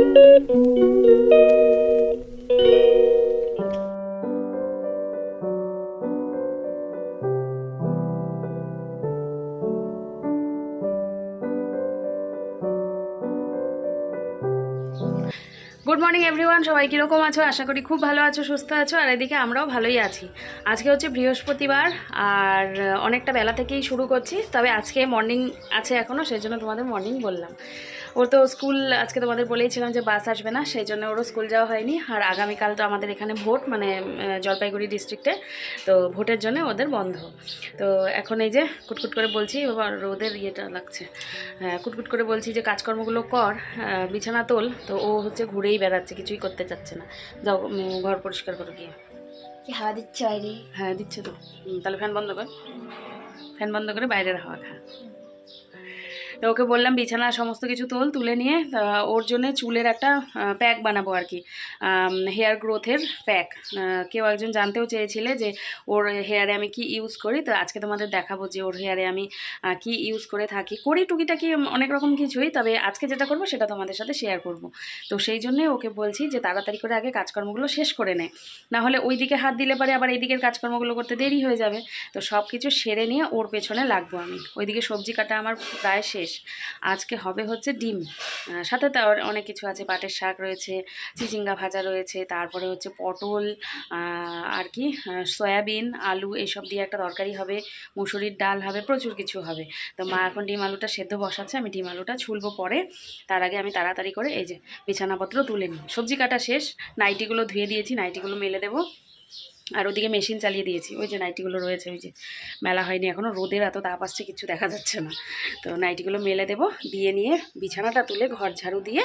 Good morning everyone, সবাই কীরকম আছো? আশা করি খুব ভালো আছো, সুস্থ আছো। আর এদিকে আমরাও ভালোই আছি। আজকে হচ্ছে বৃহস্পতিবার আর অনেকটা বেলা থেকেই শুরু করছি, তবে আজকে মর্নিং আছে এখনও, সেই জন্য তোমাদের মর্নিং বললাম। ওর তো স্কুল আজকে তোমাদের বলেইছিলাম যে বাস আসবে না, সেই জন্য ওরও স্কুল যাওয়া হয়নি। আর আগামীকাল তো আমাদের এখানে ভোট, মানে জলপাইগুড়ি ডিস্ট্রিক্টে, তো ভোটের জন্য ওদের বন্ধ। তো এখন এই যে কুটকুট করে বলছি, বাবা রোদের ইয়েটা লাগছে, কুটকুট করে বলছি যে কাজকর্মগুলো কর, বিছানা তোল। তো ও হচ্ছে ঘুরেই বেড়াচ্ছে, কিছুই করতে চাচ্ছে না। যাও ঘর পরিষ্কার করো গিয়ে। কি হাওয়া দিচ্ছে বাইরে? হ্যাঁ দিচ্ছে তো। তাহলে ফ্যান বন্ধ কর, ফ্যান বন্ধ করে বাইরের হাওয়া খা। তো ওকে বললাম বিছানা সমস্ত কিছু তুলে নিয়ে ওর জন্য চুলের একটা প্যাক বানাবো আর কি, হেয়ার গ্রোথের প্যাক। কেউ একজন জানতেও চেয়েছিলে যে ওর হেয়ারে আমি কি ইউজ করি, তো আজকে তোমাদের দেখাবো যে ওর হেয়ারে আমি কি ইউজ করে থাকি, করি টুকিটাকি অনেক রকম কিছুই, তবে আজকে যেটা করব সেটা তোমাদের সাথে শেয়ার করব। তো সেই জন্যে ওকে বলছি যে তাড়াতাড়ি করে আগে কাজকর্মগুলো শেষ করে নে, না হলে ওই দিকে হাত দিলে পারে আবার এই দিকের কাজকর্মগুলো করতে দেরি হয়ে যাবে। তো সব কিছু সেরে নিয়ে ওর পেছনে লাগবো আমি। ওইদিকে সবজি কাটা আমার প্রায় শেষ। আজকে হবে হচ্ছে ডিম, সাথে তো অনেক কিছু আছে, পাটের শাক রয়েছে, চিচিঙ্গা ভাজা রয়েছে, তারপরে হচ্ছে পটল আর কি সয়াবিন আলু এইসব দিয়ে একটা তরকারি হবে, মুসুরির ডাল হবে, প্রচুর কিছু হবে। তো মা এখন ডিম আলুটা সেদ্ধ বসাচ্ছে, আমি ডিম আলুটা ছুলবো পরে। তার আগে আমি তাড়াতাড়ি করে এই যে বিছানাপত্র তুলে নিই। সবজি কাটা শেষ, নাইটিগুলো ধুয়ে দিয়েছি, নাইটিগুলো মেলে দেবো। আর ওদিকে মেশিন চালিয়ে দিয়েছি, ওই যে নাইটিগুলো রয়েছে, ওই যে মেলা হয়নি এখনও, রোদের এত তাপ আসছে কিছু দেখা যাচ্ছে না। তো নাইটিগুলো মেলে দেবো, দিয়ে নিয়ে বিছানাটা তুলে ঘর ঝাড়ু দিয়ে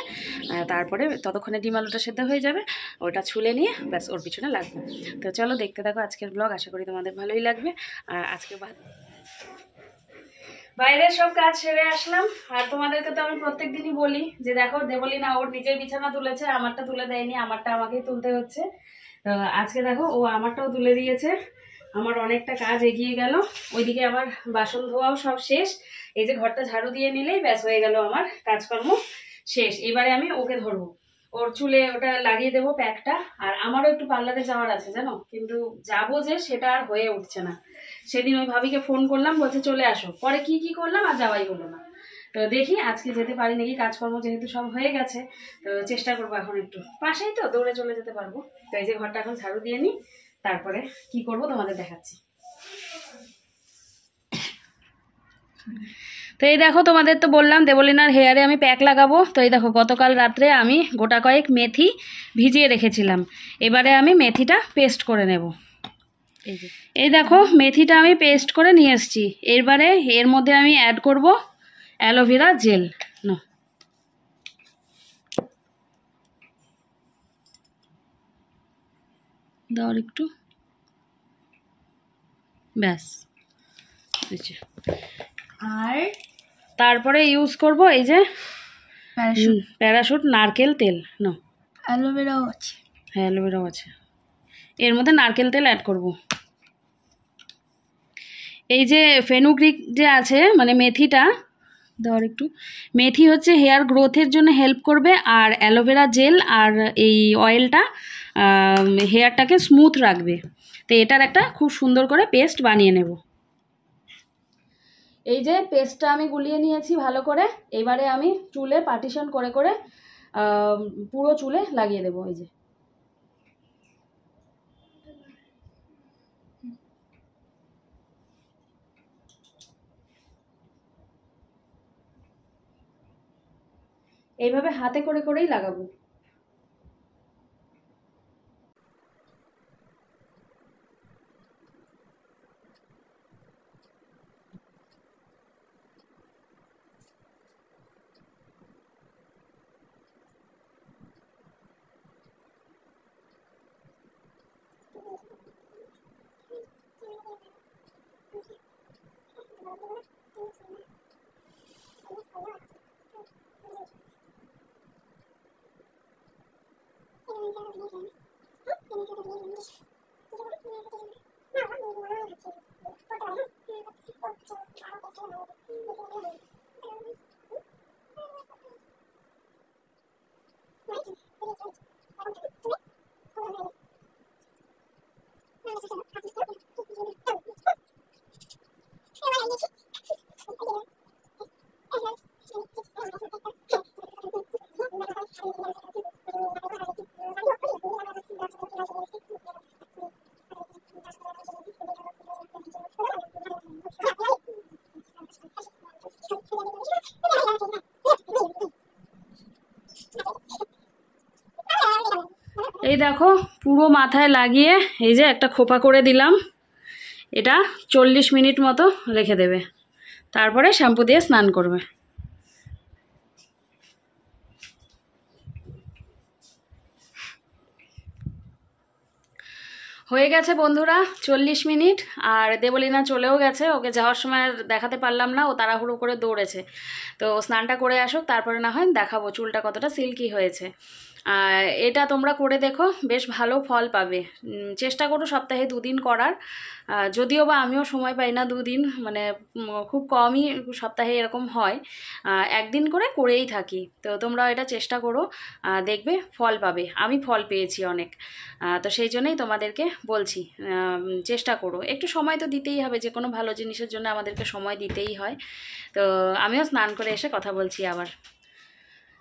তারপরে ততক্ষণে ডিম আলুটা সেদ্ধ হয়ে যাবে, ওটা ছুলে নিয়ে ব্যাস ওর পিছনে লাগবে। তো চলো দেখতে থাকো আজকের ব্লগ, আশা করি তোমাদের ভালোই লাগবে। আর আজকে বাইরের সব কাজ সেরে আসলাম। আর তোমাদেরকে তো আমি প্রত্যেক দিনই বলি যে দেখো দেবলীনা ওর নিজের বিছানা তুলেছে, আমারটা তুলে দেয়নি, আমারটা আমাকেই তুলতে হচ্ছে। তো আজকে দেখো ও আমারটাও তুলে দিয়েছে, আমার অনেকটা কাজ এগিয়ে গেল। ওইদিকে আমার বাসন ধোয়াও সব শেষ, এই যে ঘরটা ঝাড়ু দিয়ে নিলেই ব্যাস হয়ে গেল আমার কাজকর্ম শেষ। এবারে আমি ওকে ধরবো, ওর চুলে ওটা লাগিয়ে দেবো প্যাকটা। আর আমারও একটু পার্লারে যাওয়ার আছে জানো, কিন্তু যাবো যে সেটা আর হয়ে উঠছে না। সেদিন ওই ভাবিকে ফোন করলাম, বলছে চলে আসো, পরে কি করলাম আর যাওয়াই হলো না। তো দেখি আজকে যেতে পারি নাকি, কাজকর্ম যেহেতু সব হয়ে গেছে তো চেষ্টা করবো। এখন একটু পাশেই তো, দৌড়ে চলে যেতে পারবো। তো এই যে ঘরটা এখন ঝাড়ু দিয়ে নিই, তারপরে কি করব তোমাদের দেখাচ্ছি। তো এই দেখো তোমাদের তো বললাম দেবলীনার হেয়ারে আমি প্যাক লাগাবো। তো এই দেখো গতকাল রাত্রে আমি গোটা কয়েক মেথি ভিজিয়ে রেখেছিলাম, এবারে আমি মেথিটা পেস্ট করে নেব। এই দেখো মেথিটা আমি পেস্ট করে নিয়ে এসেছি। এবারে এর মধ্যে আমি অ্যাড করব অ্যালোভেরা জেল। না দাও একটু, ব্যাস। আর তারপরে ইউজ করব এই যে প্যারাশুট নারকেল তেল। না অ্যালোভেরাও আছে, হ্যাঁ অ্যালোভেরাও আছে, এর মধ্যে নারকেল তেল অ্যাড করব। এই যে ফেনুগ্রিক যে আছে মানে মেথিটা, দেওয়ার একটু, মেথি হচ্ছে হেয়ার গ্রোথের জন্য হেল্প করবে, আর অ্যালোভেরা জেল আর এই অয়েলটা হেয়ারটাকে স্মুথ রাখবে। তো এটার একটা খুব সুন্দর করে পেস্ট বানিয়ে নেব। এই যে পেস্টটা আমি গুলিয়ে নিয়েছি ভালো করে, এবারে আমি চুলে পার্টিশন করে করে পুরো চুলে লাগিয়ে দেবো। এই যে এইভাবে হাতে করে করেই লাগাবো। এই দেখো পুরো মাথায় লাগিয়ে এই যে একটা খোপা করে দিলাম। এটা 40 মিনিট মতো রেখে দেবে, তারপরে শ্যাম্পু দিয়ে স্নান করবে। হয়ে গেছে বন্ধুরা 40 মিনিট। আর দেবলীনা চলেও গেছে, ওকে যাওয়ার সময় আর দেখাতে পারলাম না, ও তাড়াহুড়ো করে দৌড়েছে। তো স্নানটা করে আসুক, তারপরে না হয় দেখাবো চুলটা কতটা সিল্কি হয়েছে। এটা তোমরা করে দেখো, বেশ ভালো ফল পাবে। চেষ্টা করো সপ্তাহে 2 দিন করার। যদিও বা আমিও সময় পাই না 2 দিন, মানে খুব কমই সপ্তাহে এরকম হয়। একদিন করে করেই থাকি। তো তোমরা এটা চেষ্টা করো, দেখবে ফল পাবে। আমি ফল পেয়েছি অনেক। তো সেই জন্যই তোমাদেরকে বলছি, চেষ্টা করো। একটু সময় তো দিতেই হবে, যে কোনো ভালো জিনিসের জন্য আমাদেরকে সময় দিতেই হয়। তো আমিও স্নান করে এসে কথা বলছি আবার।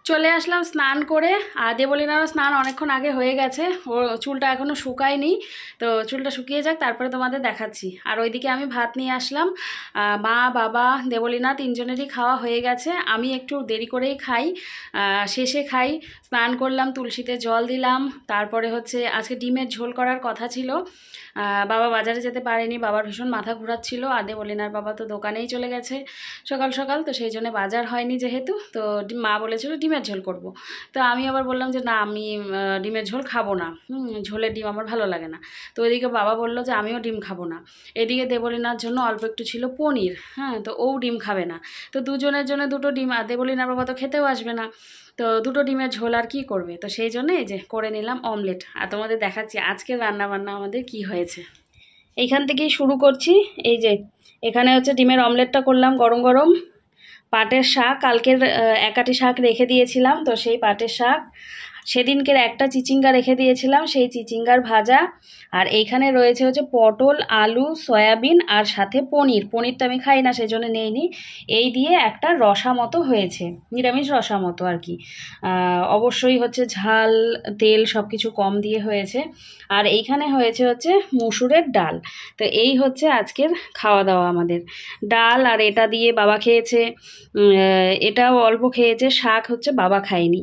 চলে আসলাম স্নান করে। আর দেবলীনারও স্নান অনেকক্ষণ আগে হয়ে গেছে, ওর চুলটা এখনও শুকায়নি। তো চুলটা শুকিয়ে যাক, তারপরে তোমাদের দেখাচ্ছি। আর ওইদিকে আমি ভাত নিয়ে আসলাম। মা, বাবা, দেবলীনা 3 জনেরই খাওয়া হয়ে গেছে। আমি একটু দেরি করেই খাই, শেষে খাই। স্নান করলাম, তুলসীতে জল দিলাম। তারপরে হচ্ছে আজকে ডিমের ঝোল করার কথা ছিল। বাবা বাজারে যেতে পারেনি, বাবার ভীষণ মাথা ঘোরাচ্ছিল। আর দেবলীনার বাবা তো দোকানেই চলে গেছে সকাল সকাল, তো সেই জন্য বাজার হয়নি যেহেতু। তো মা বলেছিল ডিমের ঝোল করব। তো আমি আবার বললাম যে না, আমি ডিমের ঝোল খাবো না, ঝোলের ডিম আমার ভালো লাগে না। তো ওইদিকে বাবা বললো যে আমিও ডিম খাবো না। এদিকে দেবলীনার জন্য অল্প একটু ছিল পনির, হ্যাঁ, তো ও ডিম খাবে না। তো দুজনের জন্য 2টো ডিম, আর দেবলীনার বাবা তো খেতেও আসবে না। তো 2টো ডিমের ঝোল আর কি করবে। তো সেই জন্য এই যে করে নিলাম অমলেট। আর তোমাদের দেখাচ্ছি আজকের রান্নাবান্না আমাদের কি হয়েছে। এইখান থেকেই শুরু করছি। এই যে এখানে হচ্ছে ডিমের অমলেটটা করলাম গরম গরম। পাটের শাক, কালকের 1 আঁটি শাক রেখে দিয়েছিলাম, তো সেই পাটের শাক। সেদিনকের একটা চিচিঙ্গা রেখে দিয়েছিলাম, সেই চিচিঙ্গার ভাজা। আর এইখানে রয়েছে হচ্ছে পটল, আলু, সয়াবিন, আর সাথে পনিরটা আমি খাই না, সেই জন্য নেইনি। এই দিয়ে একটা রসা মতো হয়েছে, নিরামিষ রসা মতো আর কি। অবশ্যই হচ্ছে ঝাল, তেল সব কিছু কম দিয়ে হয়েছে। আর এইখানে হয়েছে হচ্ছে মুসুরের ডাল। তো এই হচ্ছে আজকের খাওয়া দাওয়া আমাদের। ডাল আর এটা দিয়ে বাবা খেয়েছে, এটাও অল্প খেয়েছে। শাক হচ্ছে বাবা খায়নি,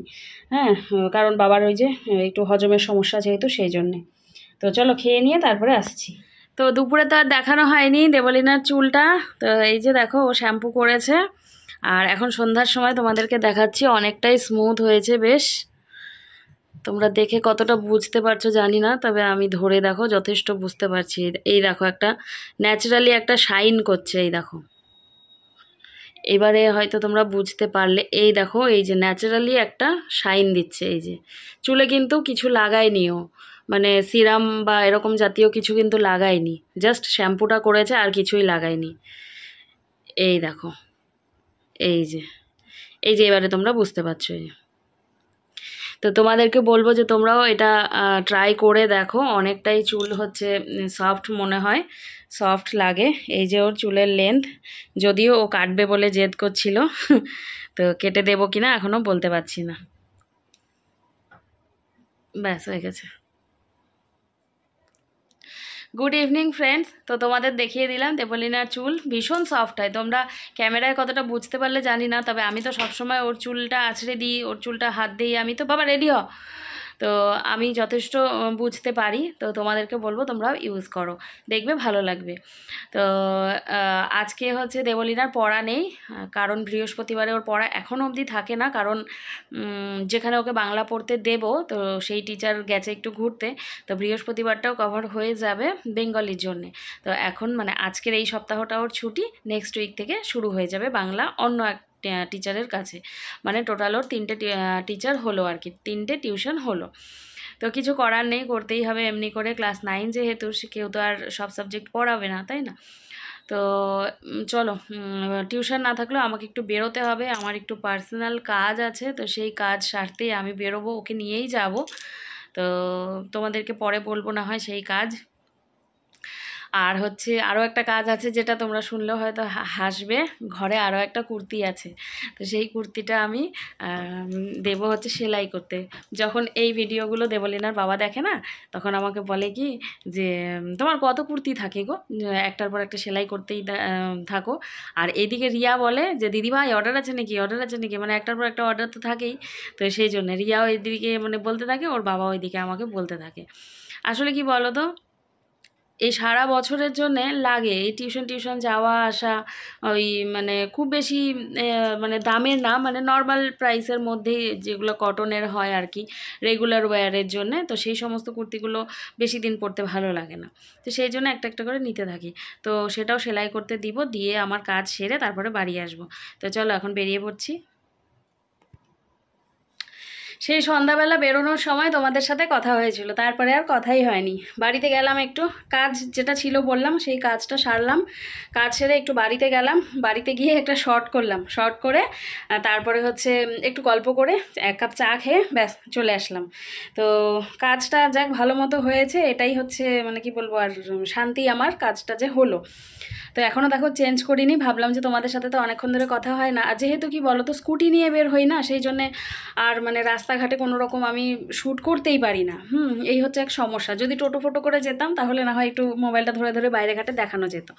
হ্যাঁ, কারণ বাবার ওই যে একটু হজমের সমস্যা যেহেতু, সেই জন্যে। তো চলো খেয়ে নিয়ে তারপরে আসছি। তো দুপুরে তো আর দেখানো হয়নি দেবলীনার চুলটা। তো এই যে দেখো ও শ্যাম্পু করেছে। আর এখন সন্ধ্যার সময় তোমাদেরকে দেখাচ্ছি, অনেকটাই স্মুথ হয়েছে বেশ। তোমরা দেখে কতটা বুঝতে পারছো জানি না, তবে আমি ধরে দেখো যথেষ্ট বুঝতে পারছি। এই দেখো একটা ন্যাচারালি একটা শাইন করছে, এই দেখো। এবারে হয়তো তোমরা বুঝতে পারলে, এই দেখো এই যে ন্যাচারালি একটা শাইন দিচ্ছে। এই যে চুলে কিন্তু কিছু লাগায়নিও, মানে সিরাম বা এরকম জাতীয় কিছু কিন্তু লাগায়নি, জাস্ট শ্যাম্পুটা করেছে আর কিছুই লাগায়নি। এই দেখো, এই যে এবারে তোমরা বুঝতে পারছো। এই তো তোমাদেরকে বলবো যে তোমরাও এটা ট্রাই করে দেখো। অনেকটাই চুল হচ্ছে সফট মনে হয়, সফট লাগে। এই যে ওর চুলের লেন্থ, যদিও ও কাটবে বলে জেদ করছিল, তো কেটে দেবো কিনা এখনও বলতে পারছি না। ব্যাস হয়ে গেছে। Good evening friends. তো তোমাদের দেখিয়ে দিলাম দেবলীনার চুল ভীষণ সফট হয়। তোমরা ক্যামেরায় কতটা বুঝতে পারলে জানি না, তবে আমি তো সবসময় ওর চুলটা আঁচড়ে দিই, ওর চুলটা হাত দিই। আমি তো বাবা রেডি হ, তো আমি যথেষ্ট বুঝতে পারি। তো তোমাদেরকে বলবো তোমরাও ইউজ করো, দেখবে ভালো লাগবে। তো আজকে হচ্ছে দেবলীনার পড়া নেই, কারণ বৃহস্পতিবারে ওর পড়া এখনও অবধি থাকে না, কারণ যেখানে ওকে বাংলা পড়তে দেব, তো সেই টিচার গেছে একটু ঘুরতে। তো বৃহস্পতিবারটাও কভার হয়ে যাবে বেঙ্গলির জন্যে। তো এখন মানে আজকের এই সপ্তাহটা ওর ছুটি, নেক্সট উইক থেকে শুরু হয়ে যাবে বাংলা অন্য এক টিচারের কাছে। মানে টোটাল ওর 3টে টিচার হলো আর কি, 3টে টিউশন হলো। তো কিছু করার নেই, করতেই হবে এমনি করে। ক্লাস 9 যেহেতু, কেউ তো আর সব সাবজেক্ট পড়াবে না, তাই না? তো চলো, টিউশন না থাকলেও আমাকে একটু বেরোতে হবে, আমার একটু পার্সোনাল কাজ আছে। তো সেই কাজ সারতেই আমি বেরোবো, ওকে নিয়েই যাব। তো তোমাদেরকে পরে বলবো না হয় সেই কাজ। আর হচ্ছে আরও একটা কাজ আছে যেটা তোমরা শুনলেও হয়তো হাসবে, ঘরে আরও একটা কুর্তি আছে। তো সেই কুর্তিটা আমি দেবো হচ্ছে সেলাই করতে। যখন এই ভিডিওগুলো দেবলিনার বাবা দেখে না, তখন আমাকে বলে কি যে তোমার কত কুর্তি থাকে গো, একটার পর একটা সেলাই করতেই থাকো। আর এদিকে রিয়া বলে যে দিদিভাই অর্ডার আছে নাকি, অর্ডার আছে নাকি, মানে একটার পর একটা অর্ডার তো থাকেই। তো সেই জন্য রিয়াও এদিকে মানে বলতে থাকে, ওর বাবা ওইদিকে আমাকে বলতে থাকে। আসলে কি বলো তো, এই সারা বছরের জন্যে লাগে এই টিউশন যাওয়া আসা, ওই মানে খুব বেশি মানে দামের না, মানে নর্মাল প্রাইসের মধ্যেই যেগুলো কটনের হয় আর কি, রেগুলার ওয়্যারের জন্যে। তো সেই সমস্ত কুর্তিগুলো বেশি দিন পরতে ভালো লাগে না, তো সেই জন্য একটা একটা করে নিতে থাকি। তো সেটাও সেলাই করতে দিব, দিয়ে আমার কাজ সেরে তারপরে বাড়ি আসবো। তো চলো এখন বেরিয়ে পড়ছি। সেই সন্ধ্যাবেলা বেরোনোর সময় তোমাদের সাথে কথা হয়েছিল, তারপরে আর কথাই হয়নি। বাড়িতে গেলাম, একটু কাজ যেটা ছিল বললাম সেই কাজটা সারলাম, কাজ সেরে একটু বাড়িতে গেলাম, বাড়িতে গিয়ে একটা শর্ট করলাম, শর্ট করে তারপরে হচ্ছে একটু গল্প করে 1 কাপ চা খেয়ে ব্যাস চলে আসলাম। তো কাজটা যাক ভালো মতো হয়েছে, এটাই হচ্ছে মানে কি বলবো আর শান্তি আমার, কাজটা যে হলো। তো এখনও দেখো চেঞ্জ করিনি, ভাবলাম যে তোমাদের সাথে তো অনেকক্ষণ ধরে কথা হয় না, আর যেহেতু কি বলো তো স্কুটি নিয়ে বের হই না, সেই জন্যে আর মানে রাস্তাঘাটে কোনো রকম আমি শ্যুট করতেই পারি না। এই হচ্ছে এক সমস্যা। যদি টোটো ফোটো করে যেতাম তাহলে না হয় একটু মোবাইলটা ধরে ধরে বাইরে ঘাটে দেখানো যেত।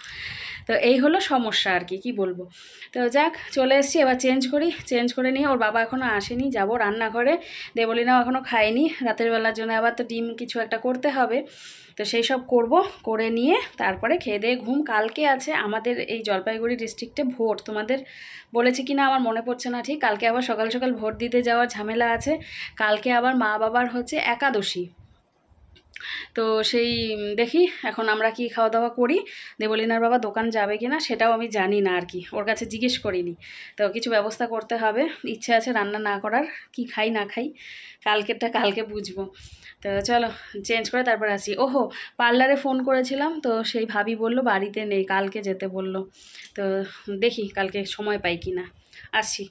তো এই হলো সমস্যা আর কি, কি বলবো। তো যাক চলে এসেছি, এবার চেঞ্জ করি, চেঞ্জ করে নিয়ে ওর বাবা এখনও আসেনি, যাব রান্নাঘরে, দেবলিনাও এখনও খায়নি, রাতের বেলার জন্য আবার তো ডিম কিছু একটা করতে হবে। তো সেই সব করব, করে নিয়ে তারপরে খেয়ে দিয়ে ঘুম। কালকে আছে আমাদের এই জলপাইগুড়ি ডিস্ট্রিক্টে ভোট, তোমাদের বলেছি কি না আমার মনে পড়ছে না ঠিক। কালকে আবার সকাল সকাল ভোট দিতে যাওয়ার ঝামেলা আছে, কালকে আবার মা বাবার হচ্ছে একাদশী। তো সেই দেখি এখন আমরা কি খাওয়া দাওয়া করি। দেবলিনার বাবা দোকান যাবে কি না সেটাও আমি জানি না আর কি, ওর কাছে জিজ্ঞেস করিনি। তো কিছু ব্যবস্থা করতে হবে, ইচ্ছে আছে রান্না না করার, কি খাই না খাই কালকেরটা কালকে বুঝবো। তো চলো চেঞ্জ করে তারপর আসি। ওহো, পার্লারে ফোন করেছিলাম, তো সেই ভাবি বললো বাড়িতে নেই, কালকে যেতে বললো। তো দেখি কালকে সময় পাই কি না, আসছি।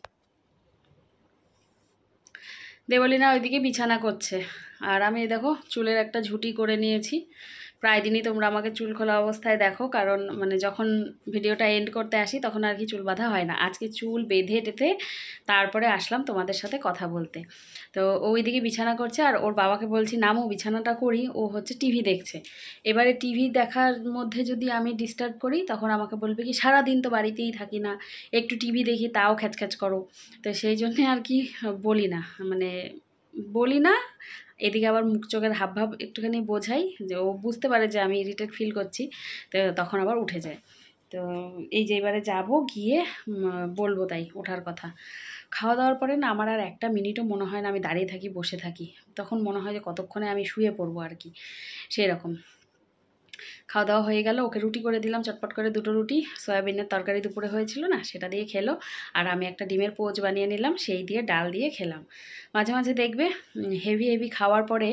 দেবলিনা ওইদিকে বিছানা করছে, আর আমি দেখো চুলের একটা ঝুঁটি করে নিয়েছি। প্রায় দিনই তোমরা আমাকে চুল খোলা অবস্থায় দেখো, কারণ মানে যখন ভিডিওটা এন্ড করতে আসি তখন আর কি চুল বাঁধা হয় না। আজকে চুল বেঁধে টেঁধে তারপরে আসলাম তোমাদের সাথে কথা বলতে। তো ওইদিকে বিছানা করছে, আর ওর বাবাকে বলছি নামও বিছানাটা করি, ও হচ্ছে টিভি দেখছে। এবারে টিভি দেখার মধ্যে যদি আমি ডিস্টার্ব করি তখন আমাকে বলবে কি সারাদিন তো বাড়িতেই থাকি না, একটু টিভি দেখি তাও খ্যাচখ্যাচ করো। তো সেই জন্যে আর কি বলি না, মানে বলি না। এদিকে আবার মুখ চোখের হাবভাব একটুখানি বোঝাই, যে ও বুঝতে পারে যে আমি ইরিটেট ফিল করছি, তো তখন আবার উঠে যায়। তো এই যে এবারে যাবো, গিয়ে বলবো তাই ওঠার কথা। খাওয়া দাওয়ার পরে না আমার আর একটা মিনিটও মনে হয় না আমি দাঁড়িয়ে থাকি, বসে থাকি, তখন মনে হয় যে কতক্ষণে আমি শুয়ে পড়বো আর কি, সেই রকম। খাওয়া দাওয়া হয়ে গেল, ওকে রুটি করে দিলাম, চটপট করে 2টো রুটি, সয়াবিনের তরকারি দুপুরে হয়েছিল না সেটা দিয়ে খেলো, আর আমি একটা ডিমের পোচ বানিয়ে নিলাম, সেই দিয়ে ডাল দিয়ে খেলাম। মাঝে মাঝে দেখবে হেভি হেভি খাওয়ার পরে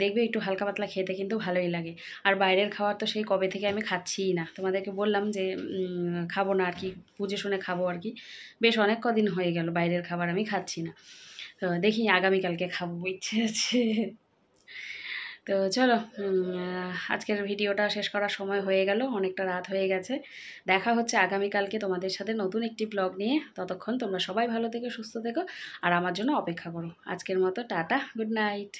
দেখবে একটু হালকা পাতলা খেতে কিন্তু ভালোই লাগে। আর বাইরের খাবার তো সেই কবে থেকে আমি খাচ্ছিই না, তোমাদেরকে বললাম যে খাবো না আর কি, বুঝে শুনে খাবো আর কি। বেশ অনেক কদিন হয়ে গেল বাইরের খাবার আমি খাচ্ছি না। তো দেখি আগামীকালকে খাবো, ইচ্ছে আছে। তো চলো আজকের ভিডিওটা শেষ করার সময় হয়ে গেল, অনেকটা রাত হয়ে গেছে। দেখা হচ্ছে আগামীকালকে তোমাদের সাথে নতুন একটি ব্লগ নিয়ে। ততক্ষণ তোমরা সবাই ভালো থেকো, সুস্থ থেকো, আর আমার জন্য অপেক্ষা করো। আজকের মতো টাটা, গুড নাইট।